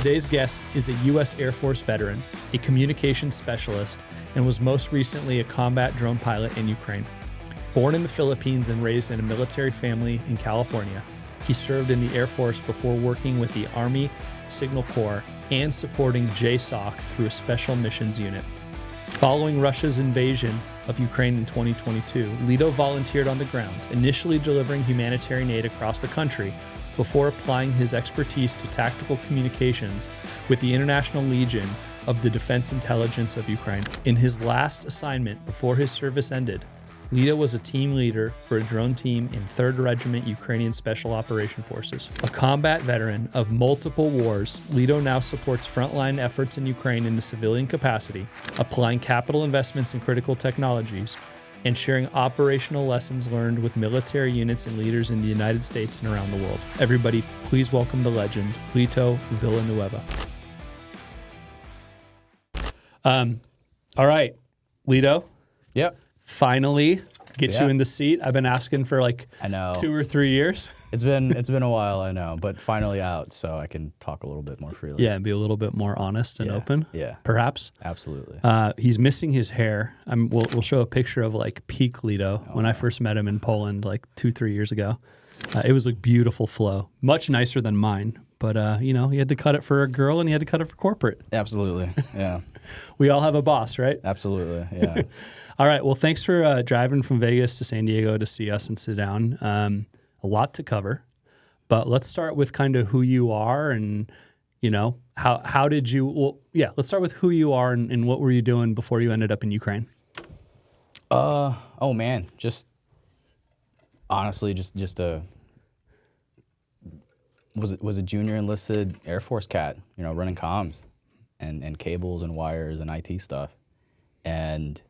Today's guest is a U.S. Air Force veteran, a communications specialist, and was most recently a combat drone pilot in Ukraine. Born in the Philippines and raised in a military family in California, he served in the Air Force before working with the Army Signal Corps and supporting JSOC through a special missions unit. Following Russia's invasion of Ukraine in 2022, Lito volunteered on the ground, initially delivering humanitarian aid across the country before applying his expertise to tactical communications with the International Legion of the Defense Intelligence of Ukraine. In his last assignment before his service ended, Lito was a team leader for a drone team in 3rd Regiment Ukrainian Special Operation Forces. A combat veteran of multiple wars, Lito now supports frontline efforts in Ukraine in a civilian capacity, applying capital investments in critical technologies, and sharing operational lessons learned with military units and leaders in the United States and around the world. Everybody, please welcome the legend, Lito Villanueva. All right, Lito. Yep. Finally get you in the seat. I've been asking for like 2 or 3 years. It's been a while, I know, but finally out, so I can talk a little bit more freely. Yeah, and be a little bit more honest and open. Yeah, perhaps. Absolutely. He's missing his hair. We'll show a picture of like peak Lito when I first met him in Poland like 2-3 years ago. It was a beautiful flow, much nicer than mine. But he had to cut it for a girl and he had to cut it for corporate. Absolutely. Yeah. We all have a boss, right? Absolutely. Yeah. All right. Well, thanks for driving from Vegas to San Diego to see us and sit down. A lot to cover, but let's start with kind of who you are and, how did you, let's start with who you are and what were you doing before you ended up in Ukraine? Oh man, honestly, was a junior enlisted Air Force cat, running comms and cables and wires and IT stuff. And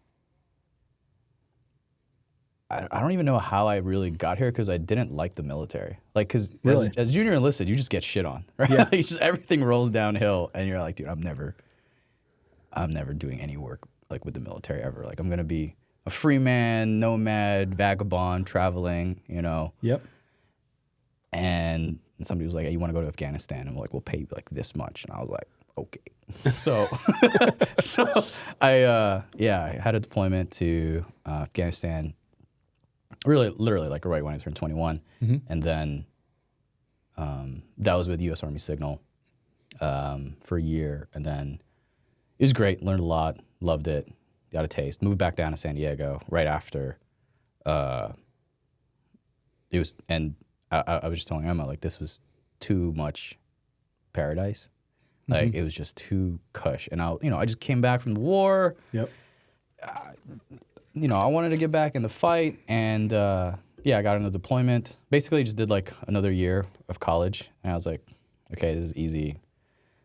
I don't even know how I really got here because I didn't like the military. Like, because really? as junior enlisted, you just get shit on, right? Yeah. Everything rolls downhill, and you're like, dude, I'm never doing any work like with the military ever. Like, I'm gonna be a free man, nomad, vagabond, traveling, Yep. And somebody was like, hey, you want to go to Afghanistan? And I'm like, we'll pay you like this much. And I was like, okay. So I had a deployment to Afghanistan. Really, literally, like right when I turned 21, and then that was with U.S. Army Signal for a year, and then it was great. Learned a lot, loved it, got a taste. Moved back down to San Diego right after. It was, and I was just telling Emma, like, this was too much paradise. Like, it was just too cush, and I just came back from the war. Yep. I wanted to get back in the fight, and I got into deployment. Basically, just did like another year of college, and I was like, okay, this is easy.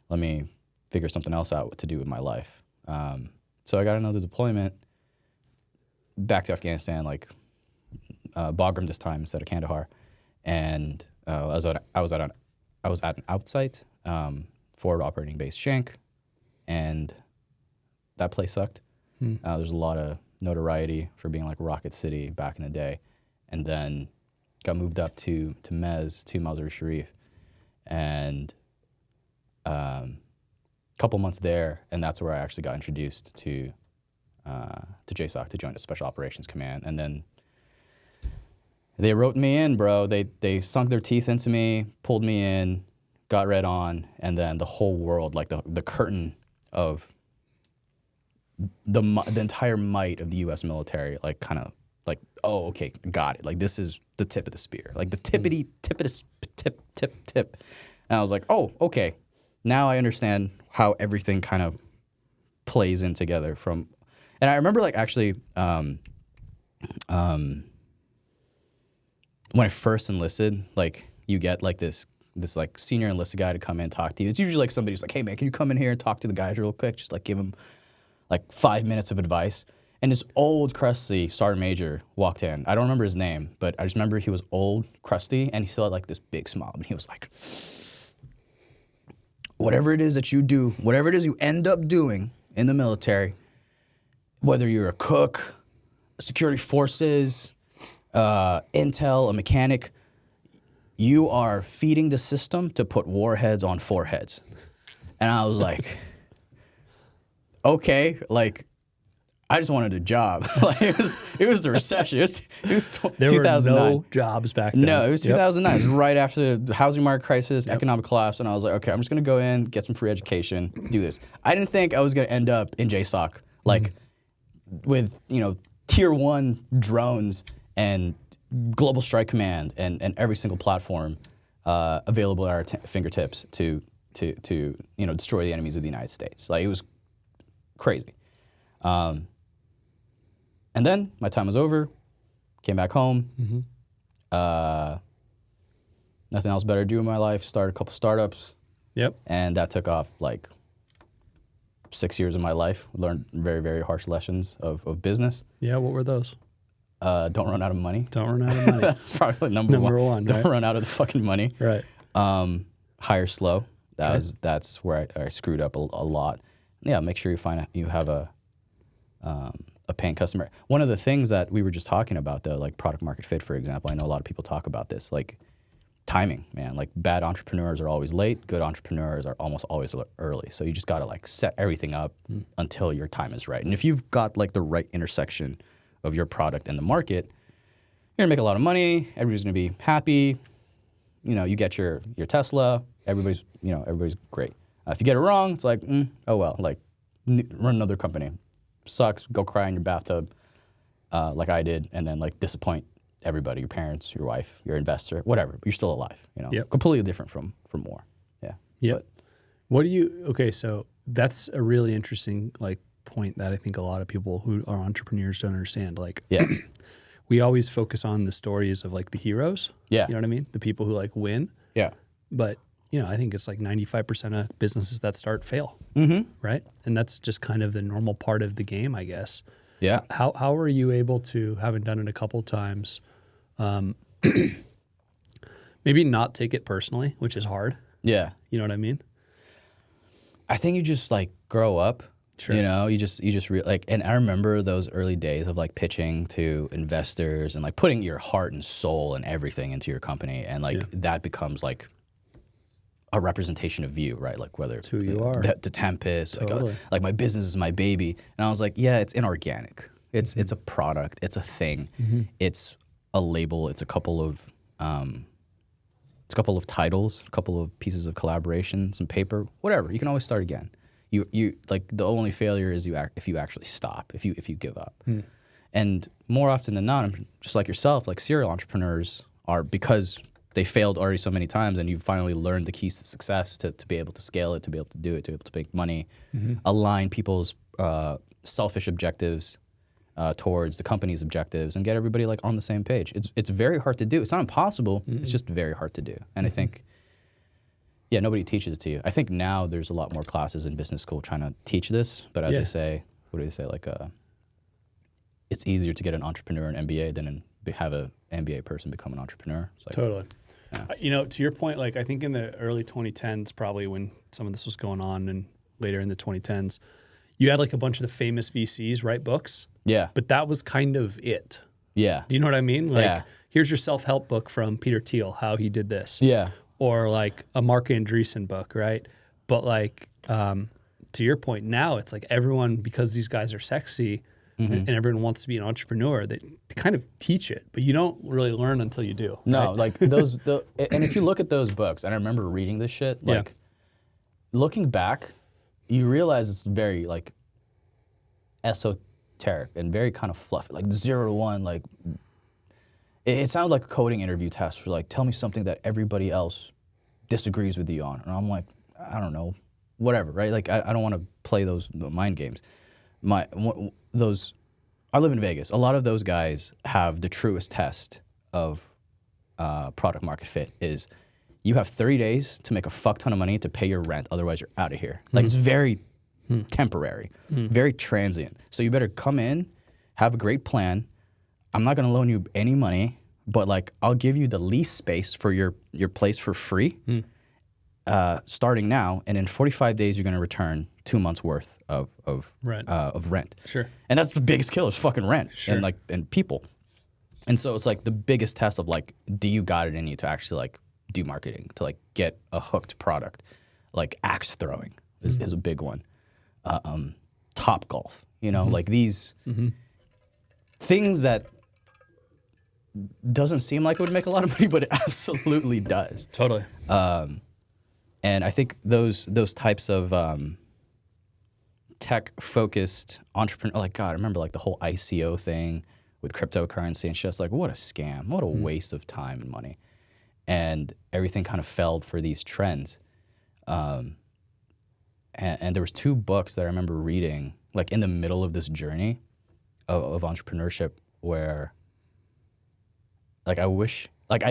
Let me figure something else out what to do with my life. So I got another deployment back to Afghanistan, like Bagram this time instead of Kandahar, and I was at an outsite forward operating base Shank, and that place sucked. There's a lot of notoriety for being like Rocket City back in the day, and then got moved up to Mez, to Mazar-i Sharif, and a couple months there, and that's where I actually got introduced to JSOC, to Joint Special Operations Command, and then they wrote me in, bro. They sunk their teeth into me, pulled me in, got read on, and then the whole world, like the curtain of the entire might of the U.S. military, like kind of like, oh, okay, got it. Like, this is the tip of the spear, like the tip of the tip. And I was like, oh, okay, now I understand how everything kind of plays in together. And I remember like actually, when I first enlisted, like you get like this like senior enlisted guy to come in and talk to you. It's usually like somebody who's like, hey man, can you come in here and talk to the guys real quick? Just like give them like 5 minutes of advice. And this old, crusty sergeant major walked in. I don't remember his name, but I just remember he was old, crusty, and he still had like this big smile. And he was like, whatever it is that you do, whatever it is you end up doing in the military, whether you're a cook, security forces, intel, a mechanic, you are feeding the system to put warheads on foreheads. And I was like, okay, like, I just wanted a job. Like it was the recession. It was There 2009. were no jobs back then. No, it was 2009. It was right after the housing market crisis, economic collapse, and I was like, okay, I'm just gonna go in, get some free education, do this. I didn't think I was gonna end up in JSOC, like with tier 1 drones and global strike command and every single platform available at our fingertips to destroy the enemies of the United States. Like, it was crazy. And then my time was over, came back home. Nothing else better to do in my life. Started a couple startups. Yep. And that took off like 6 years of my life. Learned very, very harsh lessons of business. Yeah, what were those? Don't run out of money. Don't run out of money. That's probably number one. Don't right? run out of the fucking money. Right. Hire slow. That's where I screwed up a lot. Yeah, make sure you have a paying customer. One of the things that we were just talking about, though, like product market fit, for example, I know a lot of people talk about this, like timing, man. Like, bad entrepreneurs are always late. Good entrepreneurs are almost always early. So you just got to like set everything up until your time is right. And if you've got like the right intersection of your product and the market, you're gonna make a lot of money. Everybody's gonna be happy. You get your Tesla. Everybody's great. If you get it wrong, it's like, oh well. Like, run another company. Sucks. Go cry in your bathtub, like I did, and then like disappoint everybody, your parents, your wife, your investor, whatever. But you're still alive. Completely different from war. Yeah. Yeah. What do you? Okay, so that's a really interesting like point that I think a lot of people who are entrepreneurs don't understand. Like, we always focus on the stories of like the heroes. Yeah. You know what I mean? The people who like win. Yeah. But I think it's like 95% of businesses that start fail. Right? And that's just kind of the normal part of the game, I guess. Yeah. How are you able to, having done it a couple times, maybe not take it personally, which is hard. Yeah. You know what I mean? I think you just like grow up. Sure. You just like, and I remember those early days of like pitching to investors and like putting your heart and soul and everything into your company, and like that becomes like a representation of you, right? Like, whether it's who you are. The Tempest, Totally. like my business is my baby, and I was like, yeah, it's inorganic. It's a product. It's a thing. It's a label. It's a couple of titles, a couple of pieces of collaboration, some paper, whatever. You can always start again. You like, the only failure is if you actually stop, if you give up. And more often than not, just like yourself, like serial entrepreneurs are, because they failed already so many times, and you finally learned the keys to success to be able to scale it, to be able to do it, to be able to make money, align people's selfish objectives towards the company's objectives, and get everybody like on the same page. It's very hard to do. It's not impossible. It's just very hard to do. And I think, nobody teaches it to you. I think now there's a lot more classes in business school trying to teach this, but as I say, what do they say? Like, it's easier to get an entrepreneur an MBA than have an MBA person become an entrepreneur. Like, totally. Yeah. To your point, like, I think in the early 2010s, probably when some of this was going on, and later in the 2010s, you had like a bunch of the famous VCs write books. Yeah. But that was kind of it. Yeah. Do you know what I mean? Like, here's your self-help book from Peter Thiel, how he did this. Yeah. Or like a Mark Andreessen book, right? But like, to your point, now it's like everyone, because these guys are sexy and everyone wants to be an entrepreneur, they kind of teach it, but you don't really learn until you do. No, right? like and if you look at those books, and I remember reading this shit, like, looking back, you realize it's very like esoteric and very kind of fluffy, like 0 to 1, like it sounded like a coding interview test for like, tell me something that everybody else disagrees with you on. And I'm like, I don't know, whatever, right? Like, I don't want to play those mind games. I live in Vegas. A lot of those guys have the truest test of product market fit is you have 30 days to make a fuck ton of money to pay your rent. Otherwise, you're out of here. Like, it's very temporary, very transient. So you better come in, have a great plan. I'm not going to loan you any money, but like, I'll give you the lease space for your place for free, starting now. And in 45 days, you're going to return 2 months worth of rent. Sure. And that's the biggest killer is fucking rent. Sure. and people. And so it's like the biggest test of like, do you got it in you to actually like do marketing, to like get a hooked product, like axe throwing. is a big one. Top golf, like these things that doesn't seem like it would make a lot of money, but it absolutely does. Totally. And I think those types of tech-focused entrepreneur, like God, I remember like the whole ICO thing with cryptocurrency and just like what a scam, what a waste of time and money, and everything kind of fell for these trends. And there was 2 books that I remember reading like in the middle of this journey of entrepreneurship where like I wish like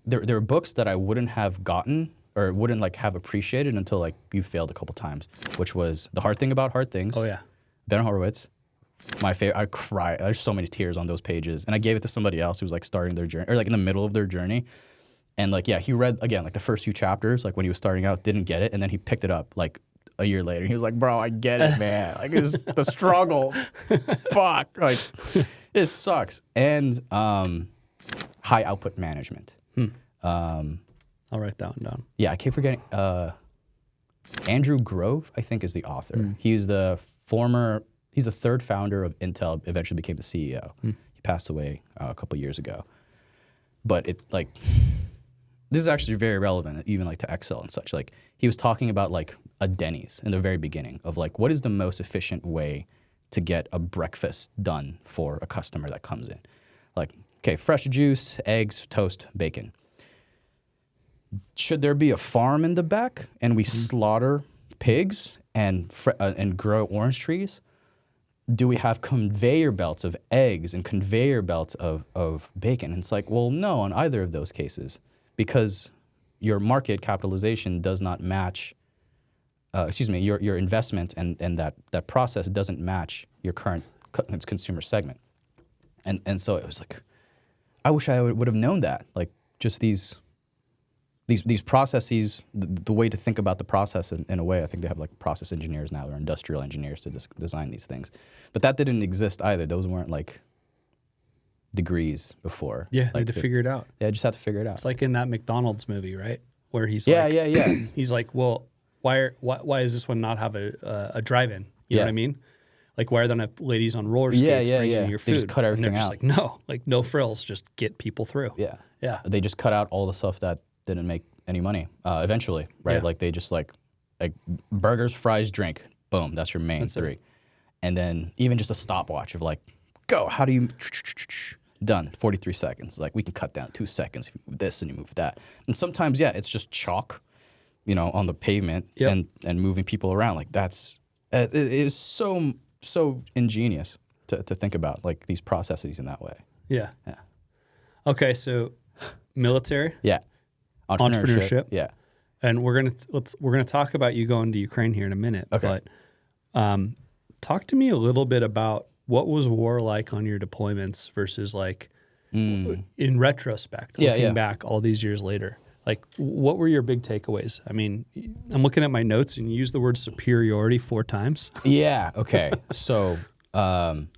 there were books that I wouldn't have gotten or wouldn't like have appreciated until like you failed a couple times, which was The Hard Thing About Hard Things. Oh yeah. Ben Horowitz. My favorite. I cry. There's so many tears on those pages. And I gave it to somebody else who was like starting their journey or like in the middle of their journey. And like, yeah, he read again, like the first few chapters, like when he was starting out, didn't get it. And then he picked it up like a year later. He was like, bro, I get it, man. Like it's the struggle. Fuck. Like it sucks. And high output management. I'll write that one down. Yeah, I keep forgetting. Andrew Grove, I think, is the author. He's the 3rd founder of Intel, eventually became the CEO. He passed away a couple years ago. But it like, this is actually very relevant, even like to Excel and such. Like he was talking about like a Denny's in the very beginning of like, what is the most efficient way to get a breakfast done for a customer that comes in? Like, okay, fresh juice, eggs, toast, bacon. Should there be a farm in the back and we slaughter pigs and grow orange trees? Do we have conveyor belts of eggs and conveyor belts of bacon? And it's like, well, no, on either of those cases, because your market capitalization does not match, your investment and that process doesn't match your current consumer segment. And so it was like, I wish I would have known that. Like just these processes, the way to think about the process in a way, I think they have like process engineers now or industrial engineers to design these things. But that didn't exist either. Those weren't like degrees before. Yeah, like, they had to figure it out. Yeah, just had to figure it out. It's like in that McDonald's movie, right? Where he's yeah. He's like, well, why does this one not have a drive-in? You know what I mean? Like, why are there not ladies on roller skates bringing your food? They just cut everything and they're out. just like, no, like no frills, just get people through. Yeah. Yeah. They just cut out all the stuff that didn't make any money eventually, right? Yeah. Like they just like burgers, fries, drink. Boom, that's your main 3. And then even just a stopwatch of like, go, how do you, done, 43 seconds. Like we can cut down 2 seconds if you move this and you move that. And sometimes, yeah, it's just chalk, on the pavement and moving people around. Like that's, it is so ingenious to think about like these processes in that way. Yeah. Okay, so military. Yeah. Entrepreneurship. Yeah. And we're gonna talk about you going to Ukraine here in a minute. Okay. But talk to me a little bit about what was war like on your deployments versus like in retrospect, looking back all these years later. Like, what were your big takeaways? I mean, I'm looking at my notes and you use the word superiority 4 times. Yeah. Okay. So I'm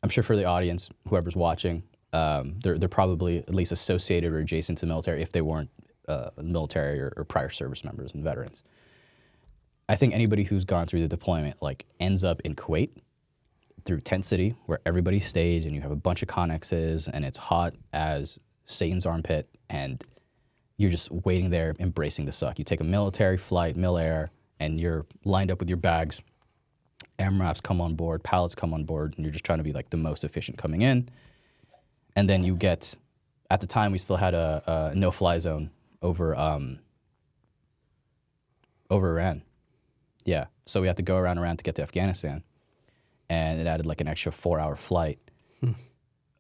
sure for the audience, whoever's watching, they're probably at least associated or adjacent to the military if they weren't military or prior service members and veterans. I think anybody who's gone through the deployment like ends up in Kuwait through Tent City where everybody stayed and you have a bunch of connexes and it's hot as Satan's armpit and you're just waiting there embracing the suck. You take a military flight, mil-air, and you're lined up with your bags. MRAPs come on board, pallets come on board, and you're just trying to be like the most efficient coming in. And then you get, at the time we still had a no-fly zone over Iran. Yeah, so we had to go around Iran to get to Afghanistan. And it added like an extra 4-hour flight.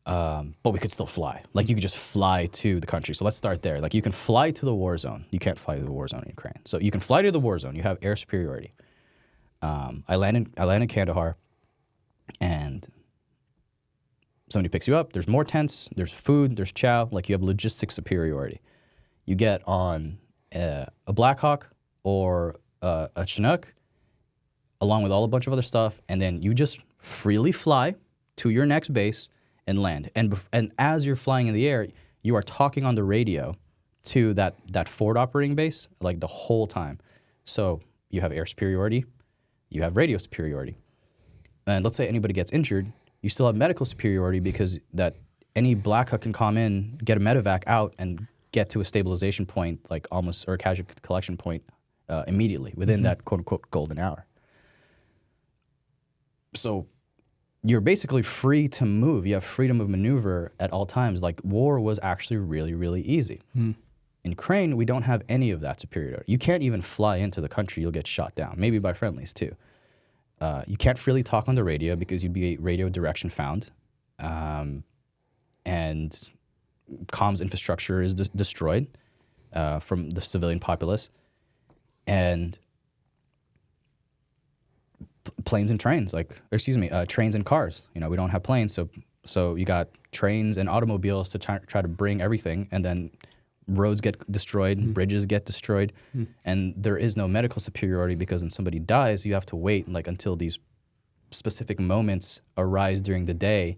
But we could still fly. Like you could just fly to the country. So let's start there. Like you can fly to the war zone. You can't fly to the war zone in Ukraine. So you can fly to the war zone. You have air superiority. I land in Kandahar, and somebody picks you up. There's more tents. There's food. There's chow. Like you have logistic superiority. You get on a Black Hawk or a Chinook, along with a bunch of other stuff, and then you just freely fly to your next base and land. And as you're flying in the air, you are talking on the radio to that forward operating base like the whole time. So you have air superiority, you have radio superiority. And let's say anybody gets injured, you still have medical superiority because that any Black Hawk can come in, get a medevac out, and get to a stabilization point, like almost, or a casualty collection point immediately within that quote unquote golden hour. So you're basically free to move. You have freedom of maneuver at all times. Like war was actually really, really easy. In Ukraine, we don't have any of that superiority. You can't even fly into the country. You'll get shot down, maybe by friendlies too. You can't freely talk on the radio because you'd be radio direction found. And comms infrastructure is destroyed from the civilian populace. And planes and trains, trains and cars. You know, we don't have planes, so you got trains and automobiles to try to bring everything, and then roads get destroyed, bridges get destroyed, and there is no medical superiority because when somebody dies, you have to wait until these specific moments arise during the day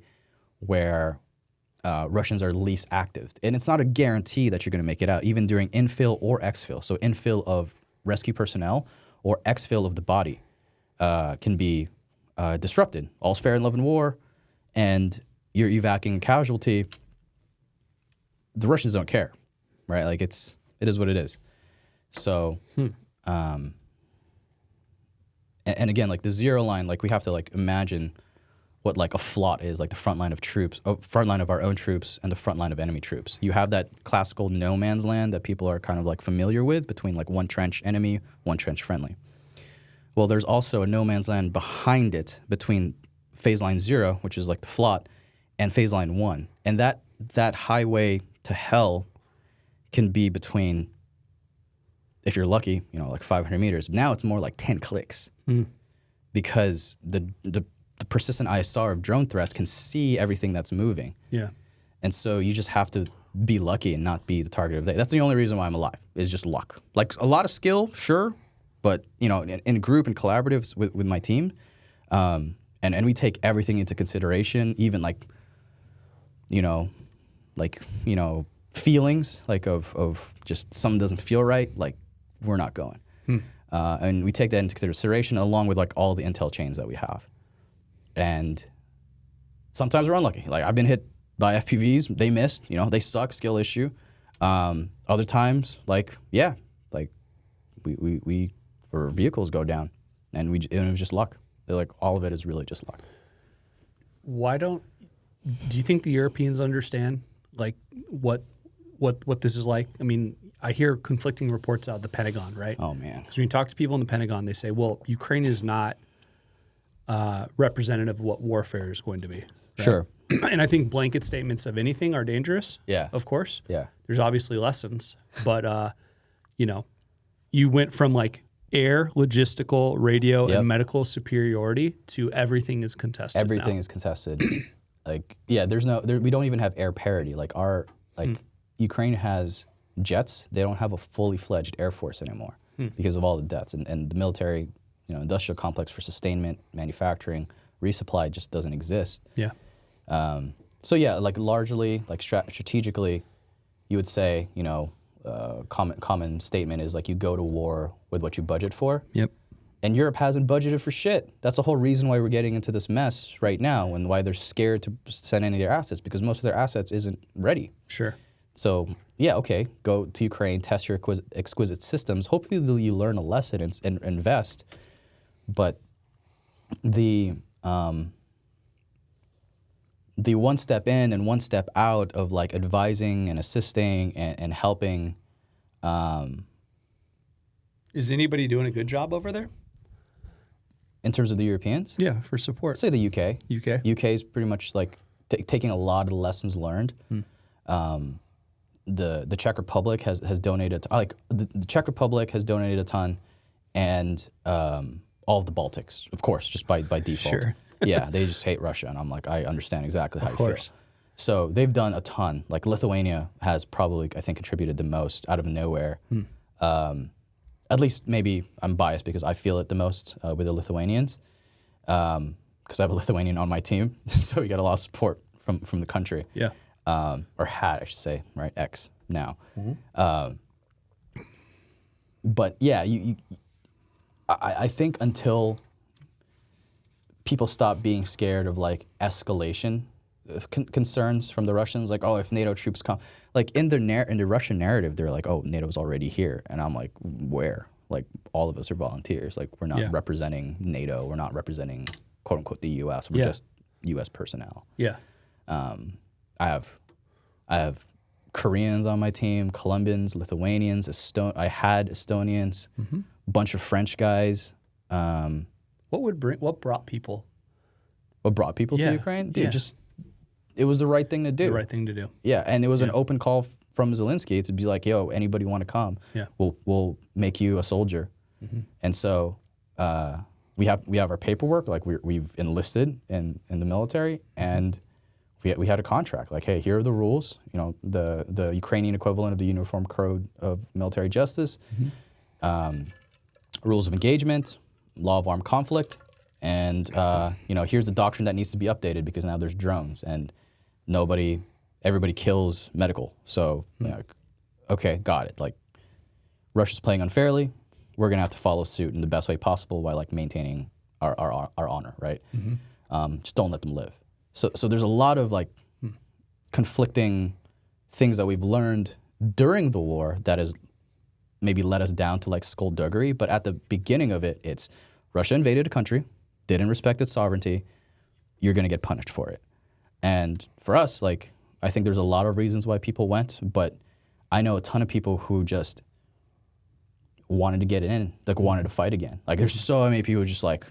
where Russians are least active. And it's not a guarantee that you're going to make it out, even during infill or exfil. So infill of rescue personnel or exfil of the body can be disrupted. All's fair in love and war, and you're evacuating a casualty. The Russians don't care, right? Like it is what it is. So, and again, like the zero line, like we have to imagine what like a flot is, like the front line of troops, front line of our own troops and the front line of enemy troops. You have that classical no man's land that people are kind of like familiar with between like one trench enemy, one trench friendly. Well, there's also a no man's land behind it between phase line 0, which is like the flot, and phase line 1. And that highway to hell can be between, if you're lucky, like 500 meters. Now it's more like 10 clicks because the persistent ISR of drone threats can see everything that's moving. Yeah. And so you just have to be lucky and not be the target of the day. That's the only reason why I'm alive, is just luck. Like a lot of skill, sure, but in group and collaboratives with my team, and we take everything into consideration, even feelings of just something doesn't feel right, like we're not going. And we take that into consideration along with like all the intel chains that we have. And sometimes we're unlucky. Like I've been hit by FPVs, they missed, they suck, skill issue. Other times, our vehicles go down, and it was just luck. They're like, all of it is really just luck. Do you think the Europeans understand like what this is like? I mean, I hear conflicting reports out of the Pentagon, right? Oh man. Because when you talk to people in the Pentagon, they say, well, Ukraine is not representative of what warfare is going to be. Right? Sure. And I think blanket statements of anything are dangerous. Yeah. Of course. Yeah. There's obviously lessons, but you went from like air, logistical, radio, and medical superiority to everything is contested. Everything is contested. We don't even have air parity. Like Ukraine has jets. They don't have a fully fledged air force anymore because of all the deaths, and the military, industrial complex for sustainment, manufacturing, resupply just doesn't exist. Yeah. Largely, strategically, you would say, common statement is like you go to war with what you budget for. Yep. And Europe hasn't budgeted for shit. That's the whole reason why we're getting into this mess right now, and why they're scared to send any of their assets, because most of their assets isn't ready. Sure. So go to Ukraine, test your exquisite systems. Hopefully you learn a lesson and invest. But the one step in and one step out of like advising and assisting and helping. Is anybody doing a good job over there? In terms of the Europeans? Yeah, for support. I'd say the UK. UK is pretty much like taking a lot of the lessons learned. The Czech Republic has donated, the Czech Republic has donated a ton, and all of the Baltics, of course, just by default. Sure. Yeah, they just hate Russia, and I'm like, I understand exactly how you feel. So they've done a ton. Like Lithuania has probably, I think, contributed the most out of nowhere. At least maybe I'm biased because I feel it the most with the Lithuanians, because I have a Lithuanian on my team, so we got a lot of support from the country. Yeah. Or had, I should say, right? Ex now. But yeah, I think until people stop being scared of like escalation concerns from the Russians, like, oh, if NATO troops come, like in the Russian narrative, they're like, oh, NATO's already here, and I'm like, where? Like, all of us are volunteers. Like, we're not representing NATO. We're not representing quote unquote the U.S. We're just U.S. personnel. Yeah. I have Koreans on my team, Colombians, Lithuanians, I had Estonians, a bunch of French guys. What brought people? What brought people to Ukraine? Dude, it was the right thing to do. The right thing to do. Yeah, and it was an open call from Zelensky to be like, yo, anybody want to come? Yeah. We'll make you a soldier. And so we have our paperwork, like we've enlisted in the military, and we had a contract. Like, hey, here are the rules. You know, the Ukrainian equivalent of the Uniform Code of Military Justice, rules of engagement, law of armed conflict, and you know, here's the doctrine that needs to be updated because now there's drones and everybody kills medical. So, okay, got it. Like, Russia's playing unfairly. We're gonna have to follow suit in the best way possible while like maintaining our honor, right? Just don't let them live. So there's a lot of like conflicting things that we've learned during the war that has maybe led us down to like skullduggery. But at the beginning of it, it's Russia invaded a country, didn't respect its sovereignty. You're gonna get punished for it. And for us, like, I think there's a lot of reasons why people went, but I know a ton of people who just wanted to get in, like wanted to fight again. Like, there's so many people just like,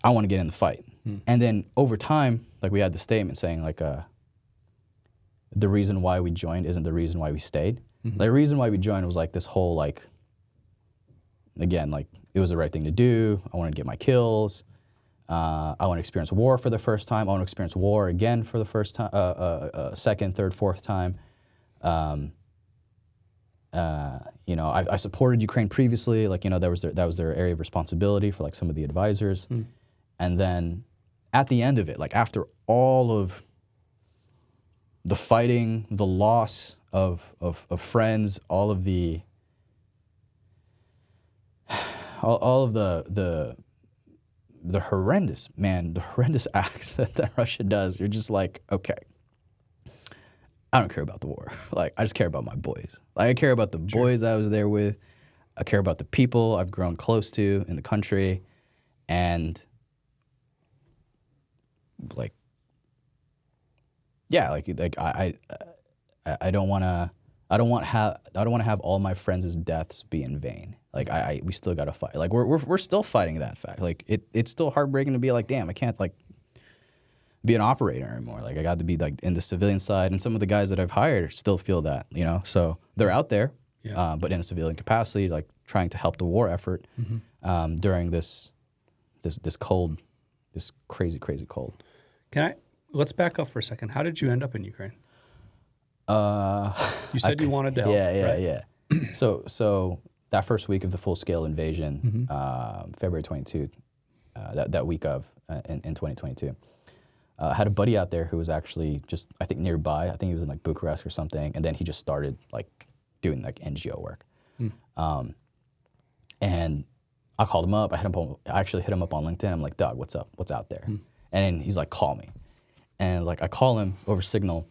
I want to get in the fight. And then over time, like, we had the statement saying like, the reason why we joined isn't the reason why we stayed. Like, the reason why we joined was like this whole like, again, like, it was the right thing to do. I wanted to get my kills. I want to experience war for the first time. I want to experience war again for the first time, second, third, fourth time. You know, I supported Ukraine previously. Like, you know, that was their area of responsibility for like some of the advisors. And then at the end of it, like after all of the fighting, the loss of friends, all of the horrendous acts that Russia does, you're just like, okay, I don't care about the war. Like, I just care about my boys. Like, I care about the boys I was there with. I care about the people I've grown close to in the country, and like, yeah, like I don't want to have all my friends' deaths be in vain. Like, we still got to fight. Like, we're still fighting that fact. Like, it's still heartbreaking to be like, damn, I can't like be an operator anymore. Like, I got to be like in the civilian side, and some of the guys that I've hired still feel that, you know. So they're out there, but in a civilian capacity, like trying to help the war effort during this crazy cold. Let's back up for a second. How did you end up in Ukraine? You said you wanted to help. Yeah. So that first week of the full-scale invasion, February 22, that week of in 2022, I had a buddy out there who was actually just, I think, nearby. I think he was in like Bucharest or something, and then he just started like doing like NGO work. And I called him up. I actually hit him up on LinkedIn. I'm like, Doug, what's up? What's out there? And he's like, call me. And like, I call him over Signal,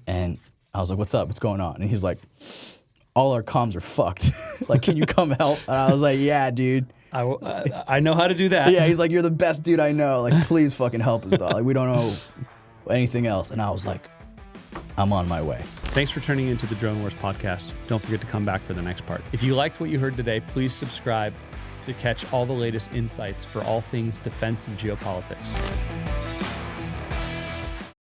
and I was like, what's up? What's going on? And he's like, all our comms are fucked. Like, can you come help? And I was like, yeah, dude. I know how to do that. Yeah, he's like, you're the best dude I know. Like, please fucking help us, dog. Like, we don't know anything else. And I was like, I'm on my way. Thanks for tuning into the Drone Wars podcast. Don't forget to come back for the next part. If you liked what you heard today, please subscribe to catch all the latest insights for all things defense and geopolitics.